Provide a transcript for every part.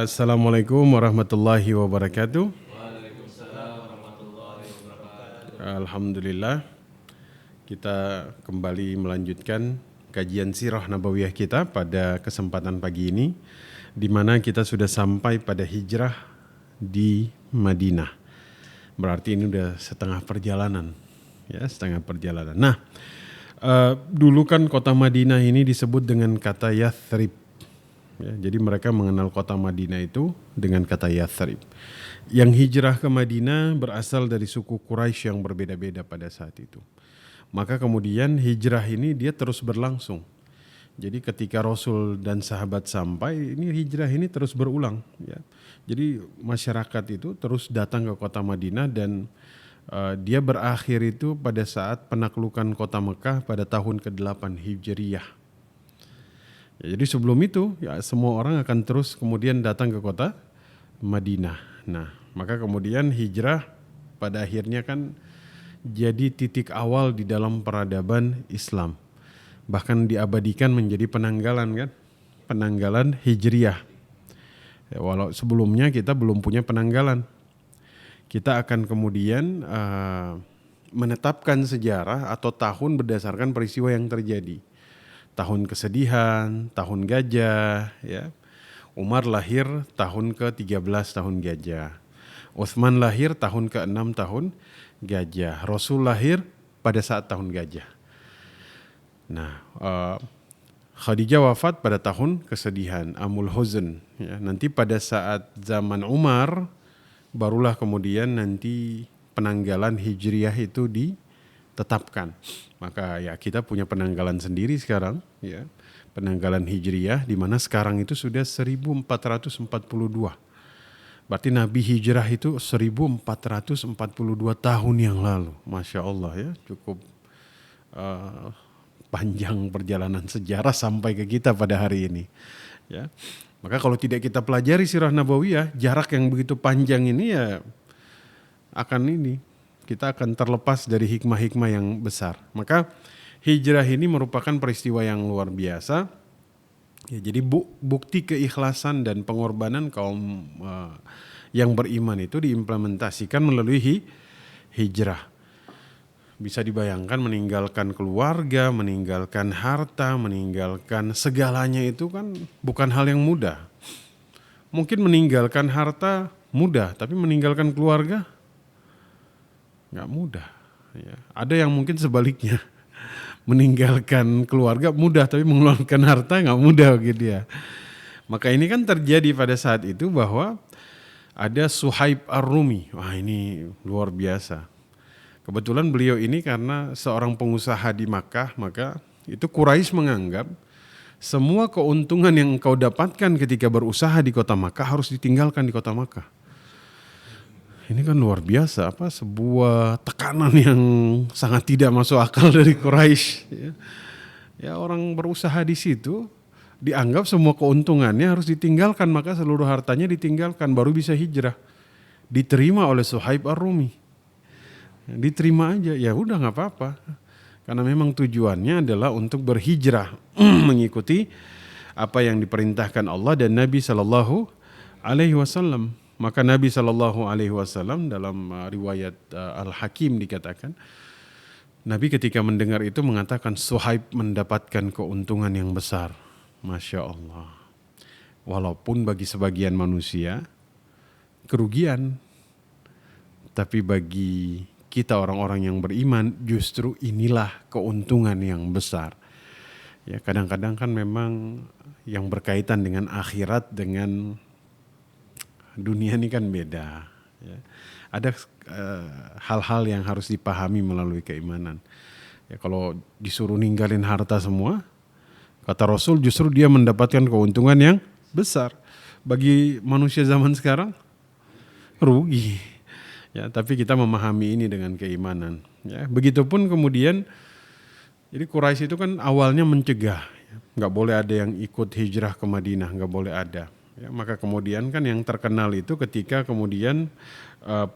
Assalamualaikum warahmatullahi wabarakatuh. Alhamdulillah, kita kembali melanjutkan kajian sirah nabawiyah kita pada kesempatan pagi ini, di mana kita sudah sampai pada hijrah di Madinah. Berarti ini udah setengah perjalanan, ya, setengah perjalanan. Nah, dulu kan kota Madinah ini disebut dengan kata Yathrib. Ya, jadi mereka mengenal kota Madinah itu dengan kata Yathrib. Yang hijrah ke Madinah berasal dari suku Quraisy yang berbeda-beda pada saat itu. Maka kemudian hijrah ini dia terus berlangsung. Jadi ketika Rasul dan sahabat sampai, ini hijrah ini terus berulang. Ya. Jadi masyarakat itu terus datang ke kota Madinah dan dia berakhir itu pada saat penaklukan kota Mekah pada tahun ke-8 Hijriyah. Ya, jadi sebelum itu ya semua orang akan terus kemudian datang ke kota Madinah. Nah, maka kemudian hijrah pada akhirnya kan jadi titik awal di dalam peradaban Islam. Bahkan diabadikan menjadi penanggalan kan, penanggalan Hijriyah. Ya, walau sebelumnya kita belum punya penanggalan. Kita akan kemudian menetapkan sejarah atau tahun berdasarkan peristiwa yang terjadi. Tahun kesedihan, tahun gajah, ya. Umar lahir tahun ke-13 tahun gajah. Utsman lahir tahun ke-6 tahun gajah. Rasul lahir pada saat tahun gajah. Nah, Khadijah wafat pada tahun kesedihan, Amul Huzn. Ya. Nanti pada saat zaman Umar, barulah kemudian nanti penanggalan Hijriyah itu ditetapkan. Maka ya kita punya penanggalan sendiri sekarang, ya, penanggalan Hijriyah, di mana sekarang itu sudah 1442. Berarti Nabi hijrah itu 1442 tahun yang lalu. Masya Allah ya, cukup panjang perjalanan sejarah sampai ke kita pada hari ini. Ya, maka kalau tidak kita pelajari sirah nabawiyah, jarak yang begitu panjang ini ya kita akan terlepas dari hikmah-hikmah yang besar. Maka hijrah ini merupakan peristiwa yang luar biasa. Ya, jadi bukti keikhlasan dan pengorbanan kaum yang beriman itu diimplementasikan melalui hijrah. Bisa dibayangkan meninggalkan keluarga, meninggalkan harta, meninggalkan segalanya itu kan bukan hal yang mudah. Mungkin meninggalkan harta mudah, tapi meninggalkan keluarga nggak mudah. Ya. Ada yang mungkin sebaliknya, meninggalkan keluarga mudah tapi mengeluarkan harta nggak mudah gitu ya. Maka ini kan terjadi pada saat itu bahwa ada Suhaib Ar-Rumi. Wah, ini luar biasa. Kebetulan beliau ini karena seorang pengusaha di Makkah, maka itu Quraisy menganggap semua keuntungan yang engkau dapatkan ketika berusaha di kota Makkah harus ditinggalkan di kota Makkah. Ini kan luar biasa, sebuah tekanan yang sangat tidak masuk akal dari Quraisy. Ya, orang berusaha di situ dianggap semua keuntungannya harus ditinggalkan, maka seluruh hartanya ditinggalkan baru bisa hijrah. Diterima oleh Suhaib Ar-Rumi. Diterima aja, ya udah nggak apa-apa. Karena memang tujuannya adalah untuk berhijrah mengikuti apa yang diperintahkan Allah dan Nabi Sallallahu Alaihi Wasallam. Maka Nabi Sallallahu Alaihi Wasallam dalam riwayat Al-Hakim dikatakan, Nabi ketika mendengar itu mengatakan Suhaib mendapatkan keuntungan yang besar. Masya Allah. Walaupun bagi sebagian manusia kerugian, tapi bagi kita orang-orang yang beriman justru inilah keuntungan yang besar. Ya, kadang-kadang kan memang yang berkaitan dengan akhirat dengan dunia ini kan beda. Ya. Ada hal-hal yang harus dipahami melalui keimanan. Ya, kalau disuruh ninggalin harta semua, kata Rasul justru dia mendapatkan keuntungan yang besar. Bagi manusia zaman sekarang rugi. Ya, tapi kita memahami ini dengan keimanan. Ya, begitupun kemudian, jadi Quraisy itu kan awalnya mencegah, nggak boleh ada yang ikut hijrah ke Madinah, nggak boleh ada. Ya, maka kemudian kan yang terkenal itu ketika kemudian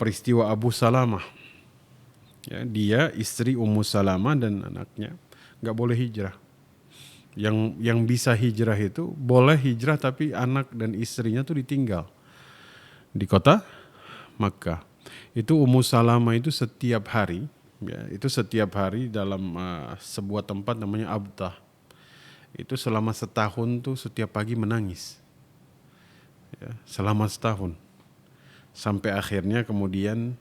peristiwa Abu Salamah, ya, dia istri Ummu Salamah dan anaknya nggak boleh hijrah. Yang bisa hijrah itu boleh hijrah tapi anak dan istrinya tuh ditinggal di kota Makkah. Itu Ummu Salamah itu setiap hari, ya, itu setiap hari dalam sebuah tempat namanya Abtah. Itu selama setahun tuh setiap pagi menangis, ya, selama setahun. Sampai akhirnya kemudian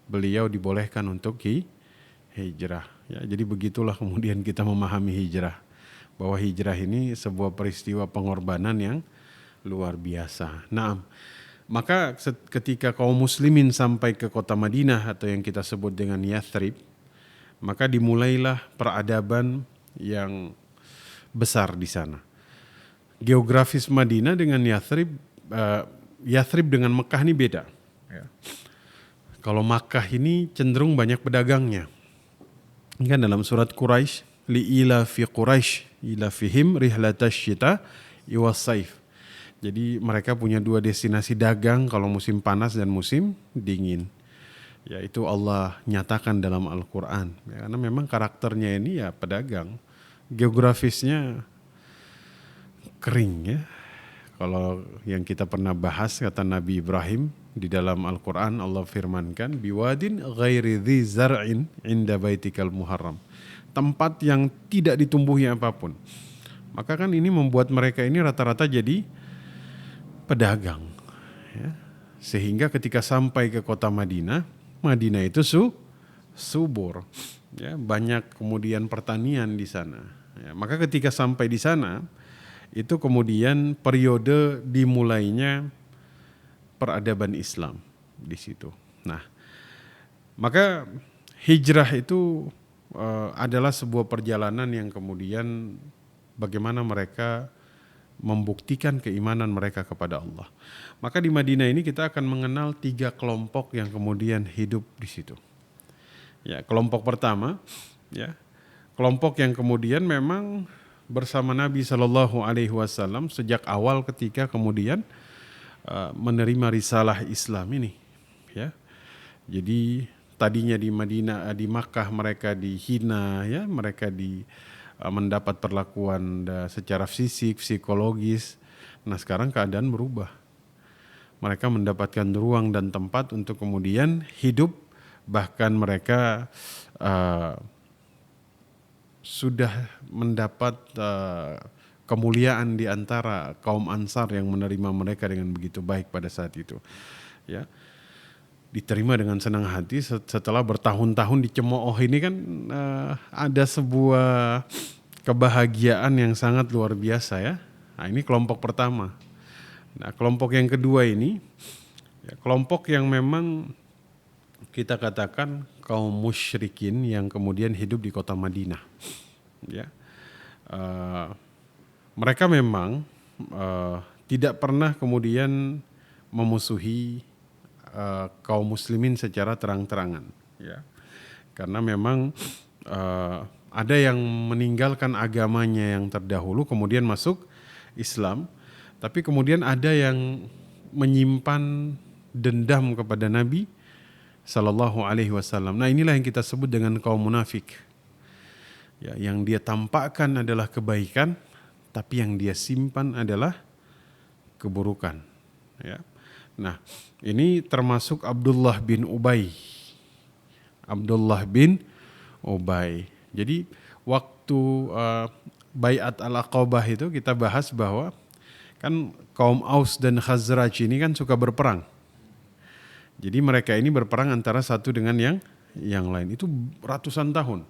beliau dibolehkan untuk hijrah. Ya, jadi begitulah kemudian kita memahami hijrah. Bahwa hijrah ini sebuah peristiwa pengorbanan yang luar biasa. Nah, maka ketika kaum muslimin sampai ke kota Madinah atau yang kita sebut dengan Yathrib, maka dimulailah peradaban yang besar di sana. Geografis Madinah dengan Yathrib, Yathrib dengan Mekah ini beda. Ya. Kalau Makkah ini cenderung banyak pedagangnya. Ini kan dalam surat Quraisy, li'ila fi Quraisy ila fihim rihlatash syita iwas saif. Jadi mereka punya dua destinasi dagang kalau musim panas dan musim dingin. Yaitu Allah nyatakan dalam Al-Quran. Ya, karena memang karakternya ini ya pedagang. Geografisnya kering ya. Kalau yang kita pernah bahas kata Nabi Ibrahim di dalam Al-Quran Allah firmankan biwadin ghairi dhi zar'in inda baitikal muharram. Tempat yang tidak ditumbuhi apapun. Maka kan ini membuat mereka ini rata-rata jadi pedagang. Ya. Sehingga ketika sampai ke kota Madinah, Madinah itu subur. Ya, banyak kemudian pertanian di sana. Ya, maka ketika sampai di sana, itu kemudian periode dimulainya peradaban Islam di situ. Nah, maka hijrah itu adalah sebuah perjalanan yang kemudian bagaimana mereka membuktikan keimanan mereka kepada Allah. Maka di Madinah ini kita akan mengenal 3 kelompok yang kemudian hidup di situ. Ya, kelompok pertama, ya, kelompok yang kemudian memang bersama Nabi Shallallahu Alaihi Wasallam sejak awal ketika kemudian menerima risalah Islam ini, ya. Jadi tadinya di Madinah, di Makkah mereka dihina, ya, mereka mendapat perlakuan secara fisik, psikologis. Nah sekarang keadaan berubah. Mereka mendapatkan ruang dan tempat untuk kemudian hidup, bahkan mereka sudah mendapat kemuliaan di antara kaum Ansar yang menerima mereka dengan begitu baik pada saat itu. Ya, diterima dengan senang hati setelah bertahun-tahun dicemooh ini kan ada sebuah kebahagiaan yang sangat luar biasa ya. Nah ini kelompok pertama. Nah kelompok yang kedua ini, ya, kelompok yang memang kita katakan kaum musyrikin yang kemudian hidup di kota Madinah. Ya, mereka memang tidak pernah kemudian memusuhi kaum muslimin secara terang-terangan. Ya, karena memang ada yang meninggalkan agamanya yang terdahulu kemudian masuk Islam, tapi kemudian ada yang menyimpan dendam kepada Nabi Sallallahu Alaihi Wasallam. Nah inilah yang kita sebut dengan kaum munafik. Ya, yang dia tampakkan adalah kebaikan, tapi yang dia simpan adalah keburukan. Ya. Nah ini termasuk Abdullah bin Ubay. Abdullah bin Ubay. Jadi waktu Baiat al-Aqabah itu kita bahas bahwa kan kaum Aus dan Khazraj ini kan suka berperang. Jadi mereka ini berperang antara satu dengan yang lain. Itu ratusan tahun.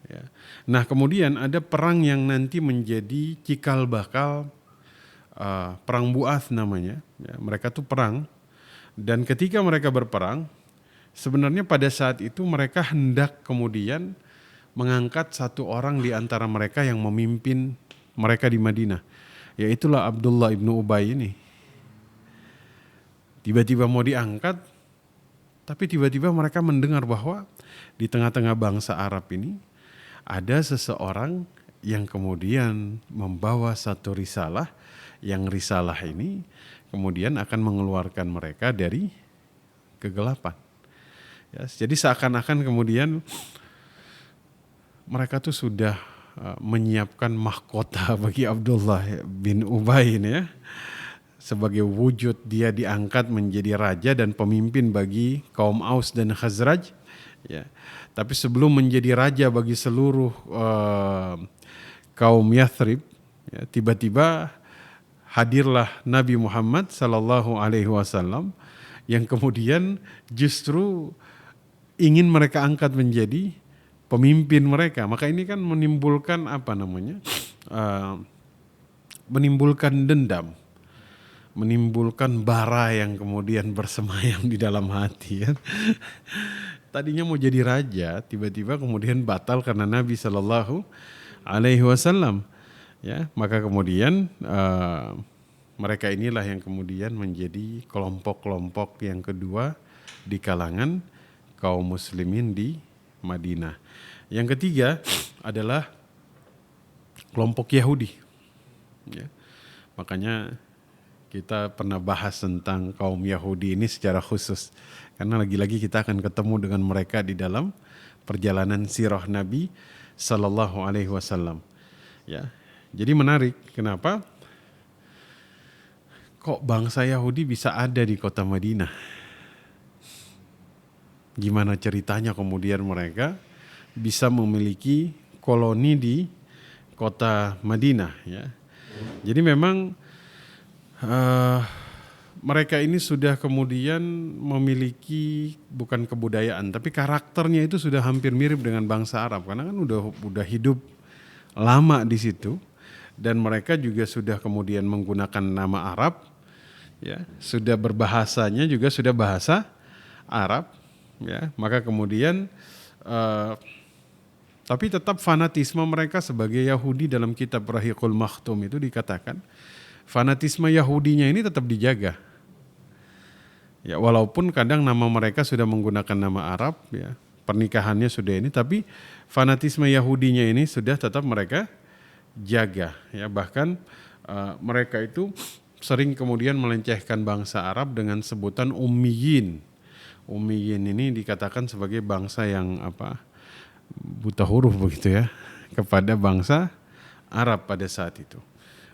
Ya. Nah kemudian ada perang yang nanti menjadi cikal bakal perang Bu'ath namanya. Ya, mereka tuh perang. Dan ketika mereka berperang, sebenarnya pada saat itu mereka hendak kemudian mengangkat satu orang di antara mereka yang memimpin mereka di Madinah. Yaitulah Abdullah ibnu Ubay ini. Tiba-tiba mau diangkat, tapi tiba-tiba mereka mendengar bahwa di tengah-tengah bangsa Arab ini ada seseorang yang kemudian membawa satu risalah, yang risalah ini kemudian akan mengeluarkan mereka dari kegelapan. Ya, jadi seakan-akan kemudian mereka tuh sudah menyiapkan mahkota bagi Abdullah bin Ubay ini ya. Sebagai wujud dia diangkat menjadi raja dan pemimpin bagi kaum Aus dan Khazraj. Ya. Tapi sebelum menjadi raja bagi seluruh kaum Yathrib, ya, tiba-tiba hadirlah Nabi Muhammad Sallallahu Alaihi Wasallam yang kemudian justru ingin mereka angkat menjadi pemimpin mereka. Maka ini kan menimbulkan menimbulkan dendam, menimbulkan bara yang kemudian bersemayam di dalam hati. Ya. Tadinya mau jadi raja, tiba-tiba kemudian batal karena Nabi Sallallahu Alaihi Wasallam. Ya, maka kemudian mereka inilah yang kemudian menjadi kelompok-kelompok yang kedua di kalangan kaum muslimin di Madinah. Yang ketiga adalah kelompok Yahudi. Ya, makanya kita pernah bahas tentang kaum Yahudi ini secara khusus. Karena lagi-lagi kita akan ketemu dengan mereka di dalam perjalanan sirah Nabi Sallallahu Alaihi Wasallam. Ya, jadi menarik. Kenapa? Kok bangsa Yahudi bisa ada di kota Madinah? Gimana ceritanya kemudian mereka bisa memiliki koloni di kota Madinah? Ya, jadi memang mereka ini sudah kemudian memiliki bukan kebudayaan tapi karakternya itu sudah hampir mirip dengan bangsa Arab karena kan udah hidup lama di situ dan mereka juga sudah kemudian menggunakan nama Arab, ya, sudah berbahasanya juga sudah bahasa Arab, ya, maka kemudian tapi tetap fanatisme mereka sebagai Yahudi dalam kitab Rahiqul Makhtum itu dikatakan fanatisme Yahudinya ini tetap dijaga. Ya, walaupun kadang nama mereka sudah menggunakan nama Arab, ya, pernikahannya sudah ini, tapi fanatisme Yahudinya ini sudah tetap mereka jaga. Ya, bahkan mereka itu sering kemudian melencehkan bangsa Arab dengan sebutan Ummiyin. Ummiyin ini dikatakan sebagai bangsa yang buta huruf begitu ya kepada bangsa Arab pada saat itu.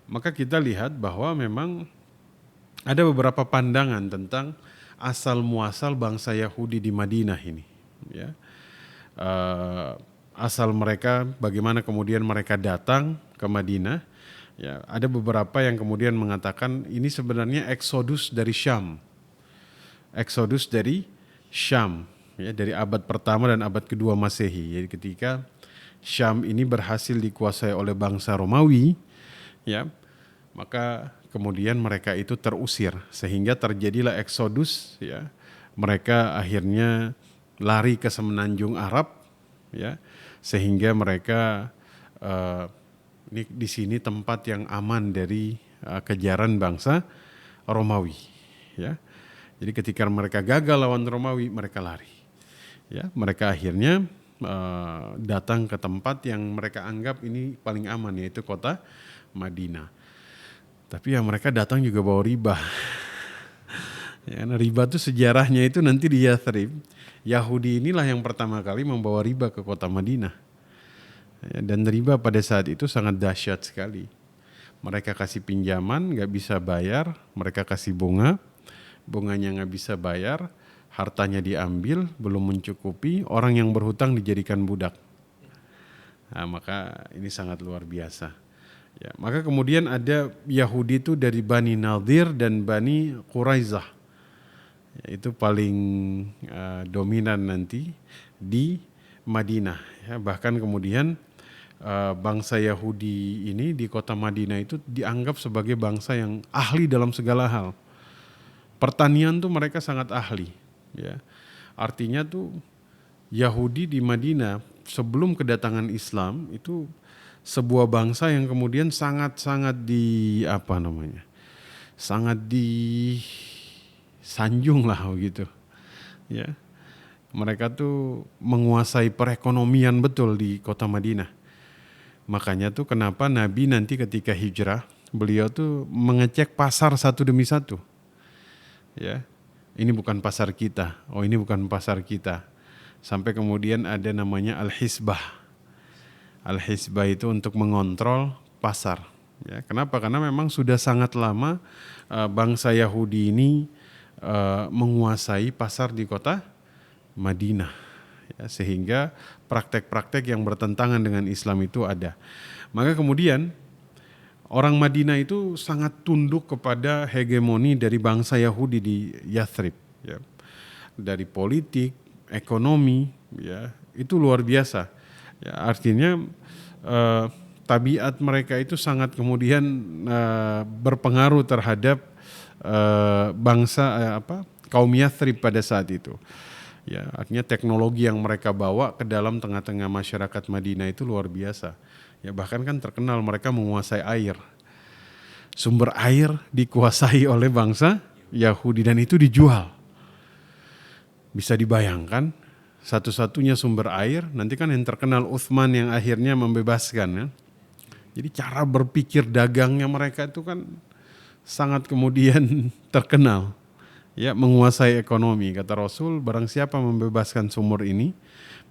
Maka kita lihat bahwa memang ada beberapa pandangan tentang asal muasal bangsa Yahudi di Madinah ini, ya. Asal mereka, bagaimana kemudian mereka datang ke Madinah, ya. Ada beberapa yang kemudian mengatakan ini sebenarnya eksodus dari Syam, ya, dari abad pertama dan abad kedua Masehi. Jadi ketika Syam ini berhasil dikuasai oleh bangsa Romawi, ya, maka kemudian mereka itu terusir sehingga terjadilah eksodus, ya. Mereka akhirnya lari ke semenanjung Arab, ya, sehingga mereka ini di sini tempat yang aman dari kejaran bangsa Romawi, ya. Jadi ketika mereka gagal lawan Romawi, mereka lari, ya. Mereka akhirnya datang ke tempat yang mereka anggap ini paling aman, yaitu kota Madinah. Tapi ya mereka datang juga bawa riba. Ya, riba itu sejarahnya itu nanti di Yathrib. Yahudi inilah yang pertama kali membawa riba ke kota Madinah. Ya, dan riba pada saat itu sangat dahsyat sekali. Mereka kasih pinjaman gak bisa bayar, mereka kasih bunga, bunganya gak bisa bayar, hartanya diambil, belum mencukupi, orang yang berhutang dijadikan budak. Nah, maka ini sangat luar biasa. Ya, maka kemudian ada Yahudi itu dari Bani Nadir dan Bani Quraizah. Ya, itu paling dominan nanti di Madinah. Ya, bahkan kemudian bangsa Yahudi ini di kota Madinah itu dianggap sebagai bangsa yang ahli dalam segala hal. Pertanian tuh mereka sangat ahli. Ya. Artinya tuh Yahudi di Madinah sebelum kedatangan Islam itu sebuah bangsa yang kemudian sangat disanjung lah begitu, ya. Mereka tuh menguasai perekonomian betul di kota Madinah. Makanya tuh kenapa Nabi nanti ketika hijrah beliau tuh mengecek pasar satu demi satu, ya. Ini bukan pasar kita, ini bukan pasar kita, sampai kemudian ada namanya Al-Hisbah. Al-Hisbah itu untuk mengontrol pasar. Ya, kenapa? Karena memang sudah sangat lama bangsa Yahudi ini menguasai pasar di kota Madinah. Ya, sehingga praktek-praktek yang bertentangan dengan Islam itu ada. Maka kemudian orang Madinah itu sangat tunduk kepada hegemoni dari bangsa Yahudi di Yathrib. Ya. Dari politik, ekonomi, ya itu luar biasa. Ya, artinya tabiat mereka itu sangat kemudian berpengaruh terhadap bangsa kaum Yathrib pada saat itu. Ya, artinya teknologi yang mereka bawa ke dalam tengah-tengah masyarakat Madinah itu luar biasa. Ya, bahkan kan terkenal mereka menguasai air. Sumber air dikuasai oleh bangsa Yahudi dan itu dijual. Bisa dibayangkan satu-satunya sumber air, nanti kan yang terkenal Utsman yang akhirnya membebaskan ya. Jadi cara berpikir dagangnya mereka itu kan sangat kemudian terkenal. Ya, menguasai ekonomi. Kata Rasul, barang siapa membebaskan sumur ini,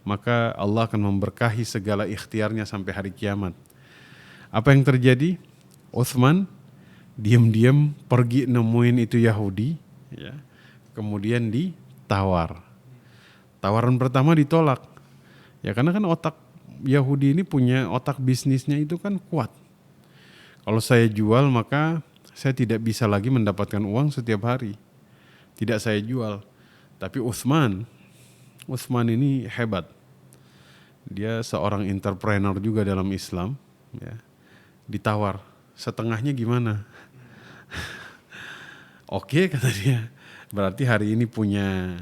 maka Allah akan memberkahi segala ikhtiarnya sampai hari kiamat. Apa yang terjadi? Utsman diam-diam pergi nemuin itu Yahudi, ya. Kemudian ditawar. Tawaran pertama ditolak. Ya karena kan otak Yahudi ini punya otak bisnisnya itu kan kuat. Kalau saya jual maka saya tidak bisa lagi mendapatkan uang setiap hari. Tidak saya jual. Tapi Utsman ini hebat. Dia seorang entrepreneur juga dalam Islam. Ya. Ditawar, setengahnya gimana? Oke, kata dia. Berarti hari ini punya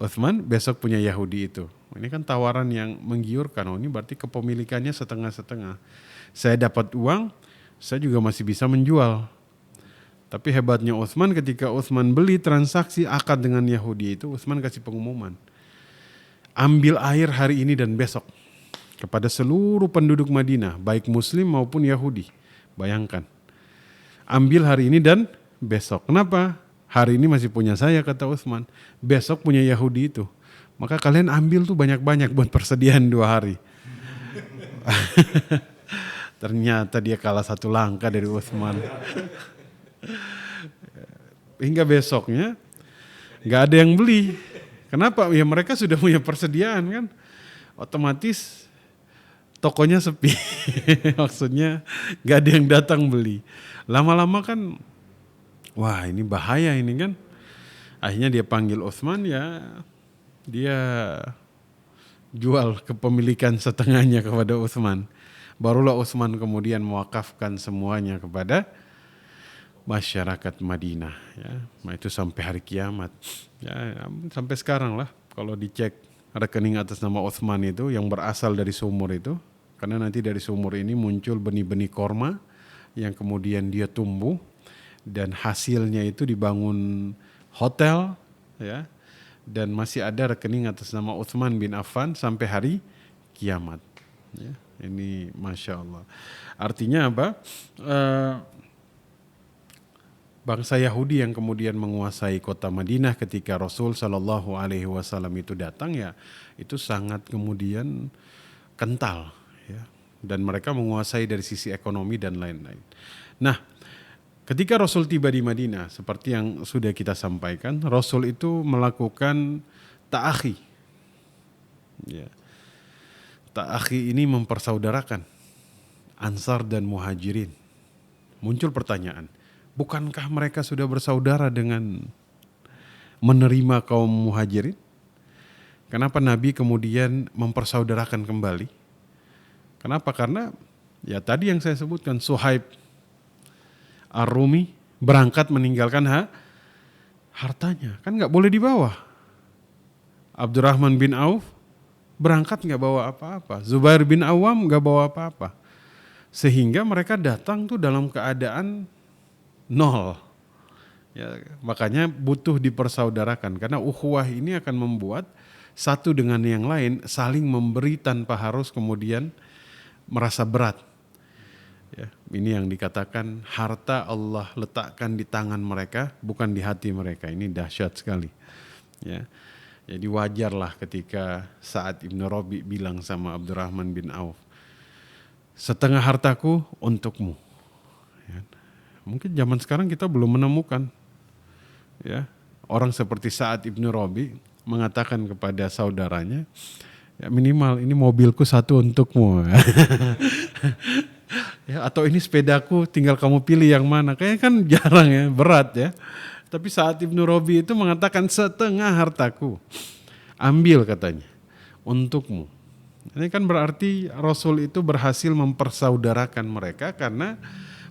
Utsman, besok punya Yahudi itu. Ini kan tawaran yang menggiurkan. Oh, ini berarti kepemilikannya setengah-setengah. Saya dapat uang, saya juga masih bisa menjual. Tapi hebatnya Utsman, ketika Utsman beli transaksi akad dengan Yahudi itu, Utsman kasih pengumuman. Ambil air hari ini dan besok kepada seluruh penduduk Madinah, baik Muslim maupun Yahudi. Bayangkan. Ambil hari ini dan besok. Kenapa? Hari ini masih punya saya, kata Utsman. Besok punya Yahudi itu. Maka kalian ambil tuh banyak-banyak buat persediaan 2 hari. Ternyata dia kalah 1 langkah dari Utsman. Hingga besoknya gak ada yang beli. Kenapa? Ya mereka sudah punya persediaan kan. Otomatis tokonya sepi. Maksudnya gak ada yang datang beli. Lama-lama kan, wah ini bahaya ini kan. Akhirnya dia panggil Utsman, ya dia jual kepemilikan setengahnya kepada Utsman. Barulah Utsman kemudian mewakafkan semuanya kepada masyarakat Madinah, ya. Nah, itu sampai hari kiamat, ya, sampai sekarang lah. Kalau dicek rekening atas nama Utsman itu yang berasal dari sumur itu, karena nanti dari sumur ini muncul benih-benih korma yang kemudian dia tumbuh dan hasilnya itu dibangun hotel, ya, dan masih ada rekening atas nama Utsman bin Affan sampai hari kiamat. Ya, ini masya Allah. Artinya apa? Bangsa Yahudi yang kemudian menguasai kota Madinah ketika Rasul Shallallahu Alaihi Wasallam itu datang, ya itu sangat kemudian kental, ya, dan mereka menguasai dari sisi ekonomi dan lain-lain. Nah, ketika Rasul tiba di Madinah, seperti yang sudah kita sampaikan, Rasul itu melakukan ta'akhi. Ya. Ta'akhi ini mempersaudarakan Ansar dan Muhajirin. Muncul pertanyaan, bukankah mereka sudah bersaudara dengan menerima kaum Muhajirin? Kenapa Nabi kemudian mempersaudarakan kembali? Kenapa? Karena ya tadi yang saya sebutkan, Suhaib Ar-Rumi berangkat meninggalkan hartanya, kan nggak boleh dibawa. Abdurrahman bin Auf berangkat nggak bawa apa-apa. Zubair bin Awam nggak bawa apa-apa. Sehingga mereka datang tuh dalam keadaan nol. Ya, makanya butuh dipersaudarakan, karena ukhuwah ini akan membuat satu dengan yang lain saling memberi tanpa harus kemudian merasa berat. Ya, ini yang dikatakan harta Allah letakkan di tangan mereka, bukan di hati mereka. Ini dahsyat sekali. Ya, jadi wajarlah ketika Sa'ad ibn Rabi bilang sama Abdurrahman bin Auf, setengah hartaku untukmu. Ya. Mungkin zaman sekarang kita belum menemukan, ya, orang seperti Sa'ad ibnu Rabi mengatakan kepada saudaranya, ya minimal ini mobilku satu untukmu. Ya, atau ini sepedaku tinggal kamu pilih yang mana. Kayaknya kan jarang ya, berat ya. Tapi Sa'ad ibnu Rabi itu mengatakan setengah hartaku. Ambil katanya, untukmu. Ini kan berarti Rasul itu berhasil mempersaudarakan mereka karena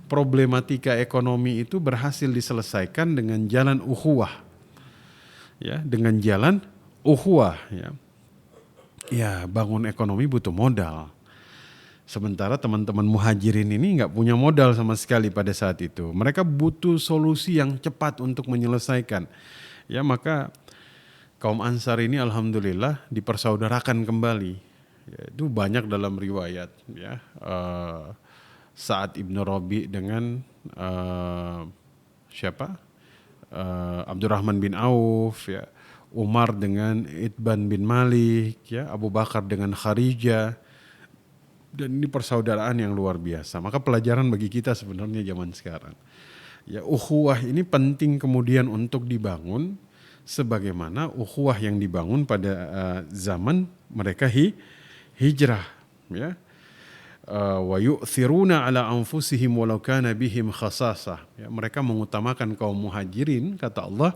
problematika ekonomi itu berhasil diselesaikan dengan jalan ukhuwah. Ya, dengan jalan ukhuwah, ya. Ya, bangun ekonomi butuh modal. Sementara teman-teman muhajirin ini nggak punya modal sama sekali pada saat itu. Mereka butuh solusi yang cepat untuk menyelesaikan. Ya, maka kaum Ansar ini alhamdulillah dipersaudarakan kembali. Ya, itu banyak dalam riwayat, ya. Sa'ad ibnu Rabi dengan siapa? Abdurrahman bin Auf, ya. Umar dengan Itban bin Malik, ya. Abu Bakar dengan Kharijah. Dan ini persaudaraan yang luar biasa. Maka pelajaran bagi kita sebenarnya zaman sekarang. Ya, ukhuwah ini penting kemudian untuk dibangun sebagaimana ukhuwah yang dibangun pada zaman mereka hijrah, ya. Wa yu'thiruna ala anfusihim walau kana bihim khasasah. Ya, mereka mengutamakan kaum muhajirin, kata Allah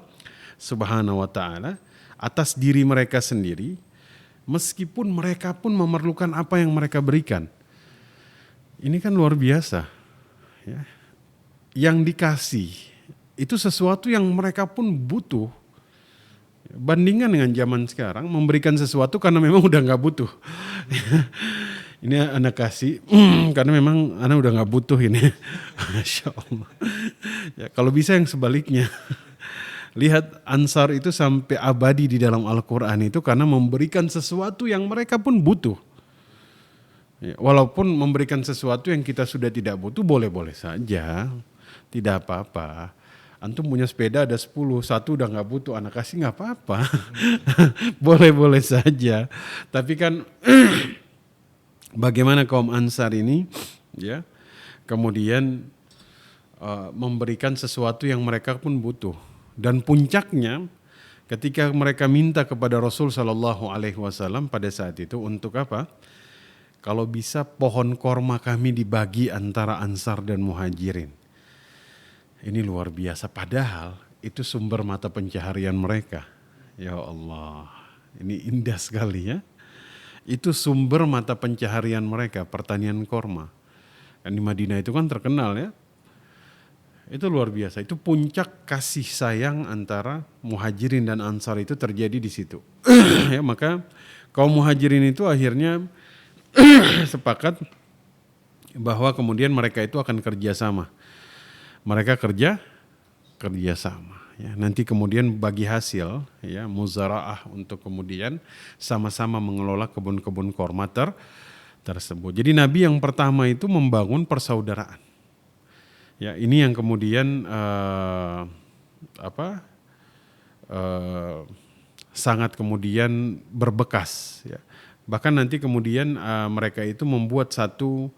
Subhanahu wa taala, atas diri mereka sendiri. Meskipun mereka pun memerlukan apa yang mereka berikan. Ini kan luar biasa. Ya. Yang dikasih itu sesuatu yang mereka pun butuh. Bandingkan dengan zaman sekarang, memberikan sesuatu karena memang udah gak butuh. Ini anak kasih karena memang anak udah gak butuh ini. Masya Allah. Ya, kalau bisa yang sebaliknya. Lihat Ansar itu sampai abadi di dalam Al-Quran itu karena memberikan sesuatu yang mereka pun butuh. Ya, walaupun memberikan sesuatu yang kita sudah tidak butuh boleh-boleh saja. Tidak apa-apa. Antum punya sepeda ada 10, satu udah gak butuh, anak kasih gak apa-apa. Boleh-boleh saja. Tapi kan bagaimana kaum Ansar ini, ya, kemudian memberikan sesuatu yang mereka pun butuh. Dan puncaknya ketika mereka minta kepada Rasul Shallallahu Alaihi Wasallam pada saat itu untuk apa? Kalau bisa pohon korma kami dibagi antara Ansar dan Muhajirin. Ini luar biasa. Padahal itu sumber mata pencaharian mereka. Ya Allah, ini indah sekali ya. Itu sumber mata pencaharian mereka, pertanian korma. Dan di Madinah itu kan terkenal ya. Itu luar biasa. Itu puncak kasih sayang antara Muhajirin dan Ansar itu terjadi di situ. Ya, maka kaum Muhajirin itu akhirnya sepakat bahwa kemudian mereka itu akan kerjasama. Mereka kerjasama. Ya, nanti kemudian bagi hasil, ya, muzaraah untuk kemudian sama-sama mengelola kebun-kebun korma tersebut. Jadi Nabi yang pertama itu membangun persaudaraan. Ya, ini yang kemudian sangat kemudian berbekas. Ya. Bahkan nanti kemudian mereka itu membuat satu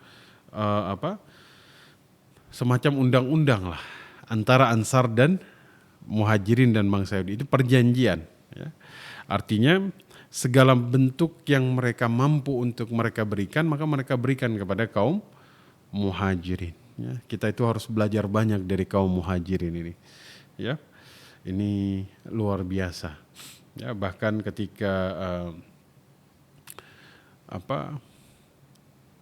semacam undang-undang lah antara Ansar dan Muhajirin dan bangsa Yahudi. Itu perjanjian. Ya. Artinya segala bentuk yang mereka mampu untuk mereka berikan, maka mereka berikan kepada kaum Muhajirin. Ya, kita itu harus belajar banyak dari kaum Muhajirin ini. Ya, ini luar biasa. Ya, bahkan ketika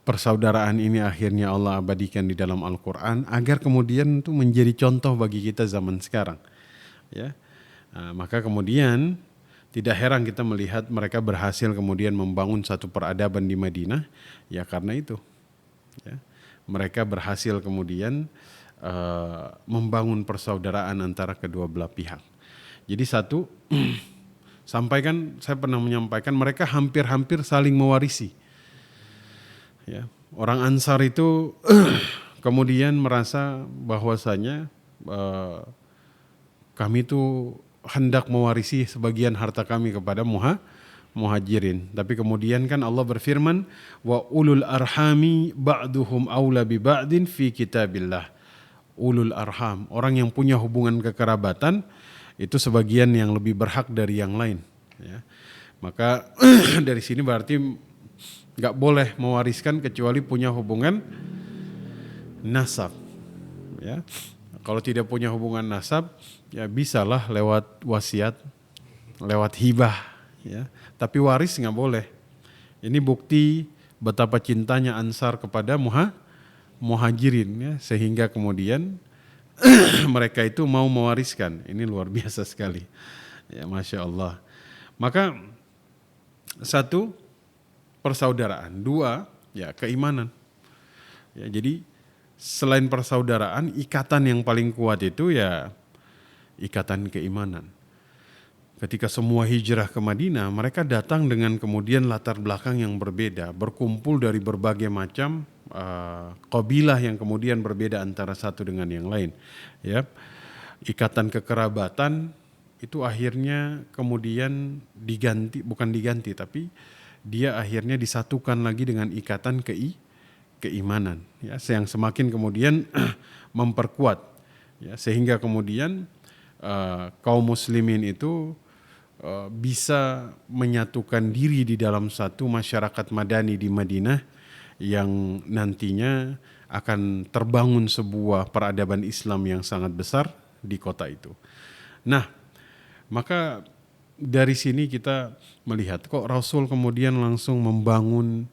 persaudaraan ini akhirnya Allah abadikan di dalam Al-Quran agar kemudian itu menjadi contoh bagi kita zaman sekarang. Ya, maka kemudian tidak heran kita melihat mereka berhasil kemudian membangun satu peradaban di Madinah. Ya karena itu. Ya. Mereka berhasil kemudian membangun persaudaraan antara kedua belah pihak. Jadi satu, saya pernah menyampaikan mereka hampir-hampir saling mewarisi. Ya, orang Ansar itu kemudian merasa bahwasanya kami itu hendak mewarisi sebagian harta kami kepada Muhajirin. Tapi kemudian kan Allah berfirman, wa ulul arhami ba'duhum aula bi ba'din fi kitabillah. Ulul arham, orang yang punya hubungan kekerabatan itu sebagian yang lebih berhak dari yang lain. Ya. Maka dari sini berarti nggak boleh mewariskan kecuali punya hubungan nasab. Ya. Kalau tidak punya hubungan nasab, ya bisalah lewat wasiat, lewat hibah. Ya. Tapi waris nggak boleh. Ini bukti betapa cintanya Ansar kepada Muhajirin, ya, sehingga kemudian mereka itu mau mewariskan. Ini luar biasa sekali, ya, Masya Allah. Maka satu, persaudaraan. Dua, ya, keimanan. Ya, jadi selain persaudaraan, ikatan yang paling kuat itu ya ikatan keimanan. Ketika semua hijrah ke Madinah, mereka datang dengan kemudian latar belakang yang berbeda, berkumpul dari berbagai macam kabilah yang kemudian berbeda antara satu dengan yang lain. Ya, ikatan kekerabatan itu akhirnya kemudian diganti, bukan diganti, tapi dia akhirnya disatukan lagi dengan ikatan keimanan. Ya, yang semakin kemudian memperkuat. Ya, sehingga kemudian kaum muslimin itu bisa menyatukan diri di dalam satu masyarakat madani di Madinah yang nantinya akan terbangun sebuah peradaban Islam yang sangat besar di kota itu. Nah, maka dari sini kita melihat kok Rasul kemudian langsung membangun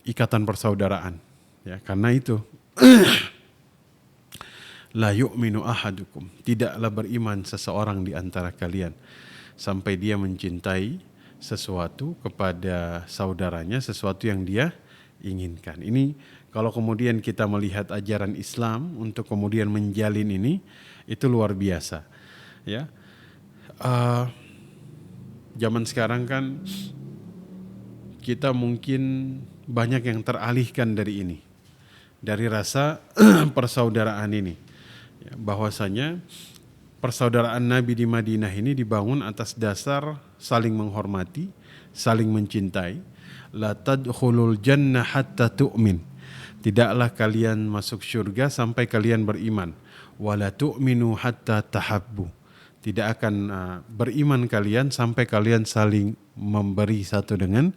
ikatan persaudaraan. Ya, karena itu la yu'minu ahadukum, tidaklah beriman seseorang di antara kalian sampai dia mencintai sesuatu kepada saudaranya, sesuatu yang dia inginkan. Ini kalau kemudian kita melihat ajaran Islam untuk kemudian menjalin ini, itu luar biasa. Ya, zaman sekarang kan kita mungkin banyak yang teralihkan dari ini, dari rasa persaudaraan ini. Ya, bahwasanya persaudaraan Nabi di Madinah ini dibangun atas dasar saling menghormati, saling mencintai. La tadkhulul jannah hatta tu'min. Tidaklah kalian masuk surga sampai kalian beriman. Wa la tu'minu hatta tahabbu. Tidak akan beriman kalian sampai kalian saling memberi satu dengan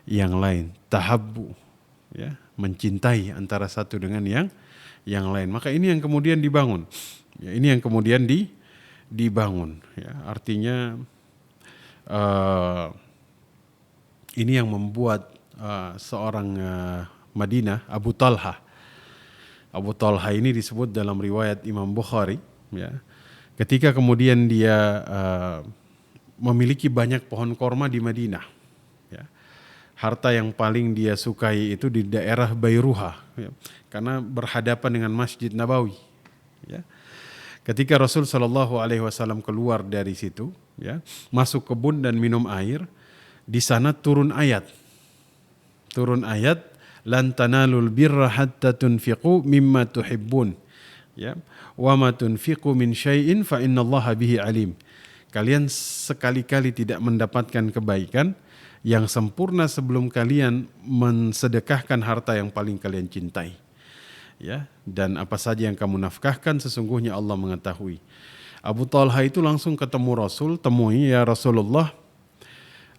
yang lain. Tahabbu, ya, mencintai antara satu dengan yang lain. Maka ini yang kemudian dibangun. Ya, ini yang kemudian dibangun, ya, artinya ini yang membuat seorang Madinah, Abu Talha ini disebut dalam riwayat Imam Bukhari, ya, ketika kemudian dia memiliki banyak pohon korma di Madinah, ya, harta yang paling dia sukai itu di daerah Bairuha, ya, karena berhadapan dengan Masjid Nabawi, ya. Ketika Rasul Shallallahu Alaihi Wasallam keluar dari situ, ya, masuk kebun dan minum air, di sana turun ayat, lan tanalul birra hatta tunfiqu mimma tuhibbun, ya, wa ma tunfiqu min syai'in fa innallaha bihi alim. Kalian sekali-kali tidak mendapatkan kebaikan yang sempurna sebelum kalian mensedekahkan harta yang paling kalian cintai. Ya, dan apa saja yang kamu nafkahkan sesungguhnya Allah mengetahui. Abu Talha itu langsung ketemu Rasul, temui, ya Rasulullah,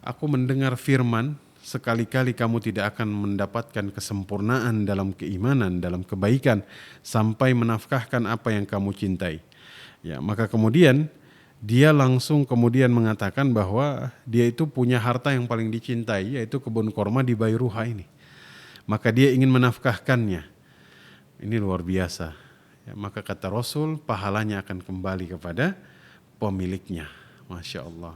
aku mendengar firman, sekali-kali kamu tidak akan mendapatkan kesempurnaan dalam keimanan, dalam kebaikan sampai menafkahkan apa yang kamu cintai. Ya, maka kemudian dia langsung kemudian mengatakan bahwa dia itu punya harta yang paling dicintai, yaitu kebun korma di Bairuha ini. Maka dia ingin menafkahkannya. Ini luar biasa. Ya, maka kata Rasul, pahalanya akan kembali kepada pemiliknya. Masya Allah.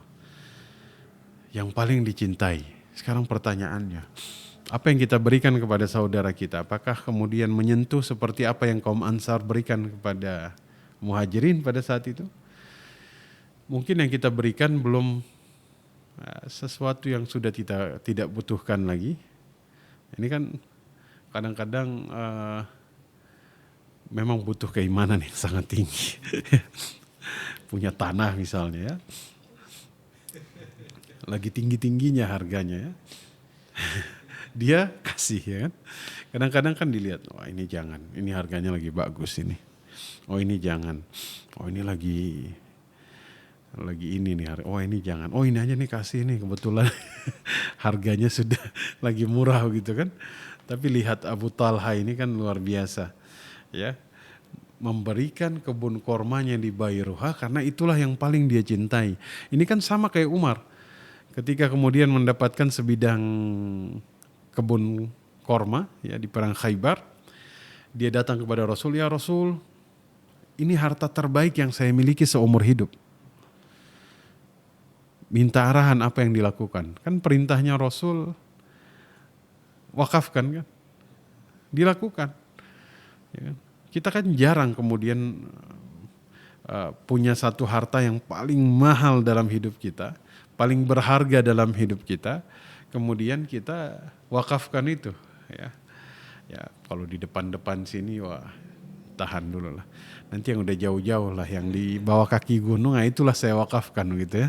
Yang paling dicintai. Sekarang pertanyaannya, apa yang kita berikan kepada saudara kita? Apakah kemudian menyentuh seperti apa yang kaum Ansar berikan kepada Muhajirin pada saat itu? Mungkin yang kita berikan belum sesuatu yang sudah kita tidak butuhkan lagi. Ini kan kadang-kadang memang butuh keimanan yang sangat tinggi. Punya tanah misalnya, ya. lagi tinggi-tingginya harganya ya. Dia kasih ya kan. Kadang-kadang kan dilihat, wah ini jangan, ini harganya lagi bagus ini. Oh ini jangan, oh ini lagi ini nih, oh ini jangan, oh ini aja nih kasih nih kebetulan harganya sudah lagi murah gitu kan. Tapi lihat Abu Talha ini kan luar biasa ya, memberikan kebun kormanya di Bairuha karena itulah yang paling dia cintai. Ini kan sama kayak Umar, ketika kemudian mendapatkan sebidang kebun korma ya di perang Khaybar, dia datang kepada Rasul, ya Rasul, ini harta terbaik yang saya miliki seumur hidup. Minta arahan apa yang dilakukan. Kan perintahnya Rasul, wakafkan kan, dilakukan. Ya. Kita kan jarang kemudian punya satu harta yang paling mahal dalam hidup kita, paling berharga dalam hidup kita, kemudian kita wakafkan itu. Ya kalau di depan-depan sini, wah tahan dulu lah. Nanti yang udah jauh-jauh lah, yang di bawah kaki gunung, nah itulah saya wakafkan gitu ya.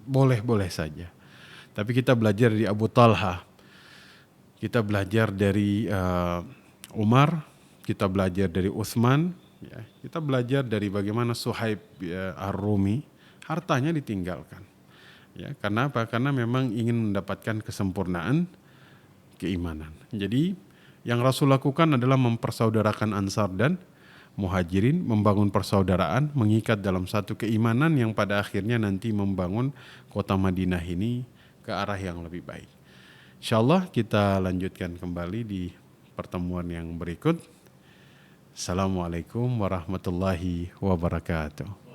Boleh-boleh saja. Tapi kita belajar dari Abu Talha, kita belajar dari Umar, kita belajar dari Utsman, ya. Kita belajar dari bagaimana Suhaib Ar-Rumi, hartanya ditinggalkan. Ya, karena apa? Karena memang ingin mendapatkan kesempurnaan keimanan. Jadi yang Rasul lakukan adalah mempersaudarakan Ansar dan Muhajirin, membangun persaudaraan, mengikat dalam satu keimanan yang pada akhirnya nanti membangun kota Madinah ini ke arah yang lebih baik. Insyaallah kita lanjutkan kembali di pertemuan yang berikut. Assalamualaikum warahmatullahi wabarakatuh.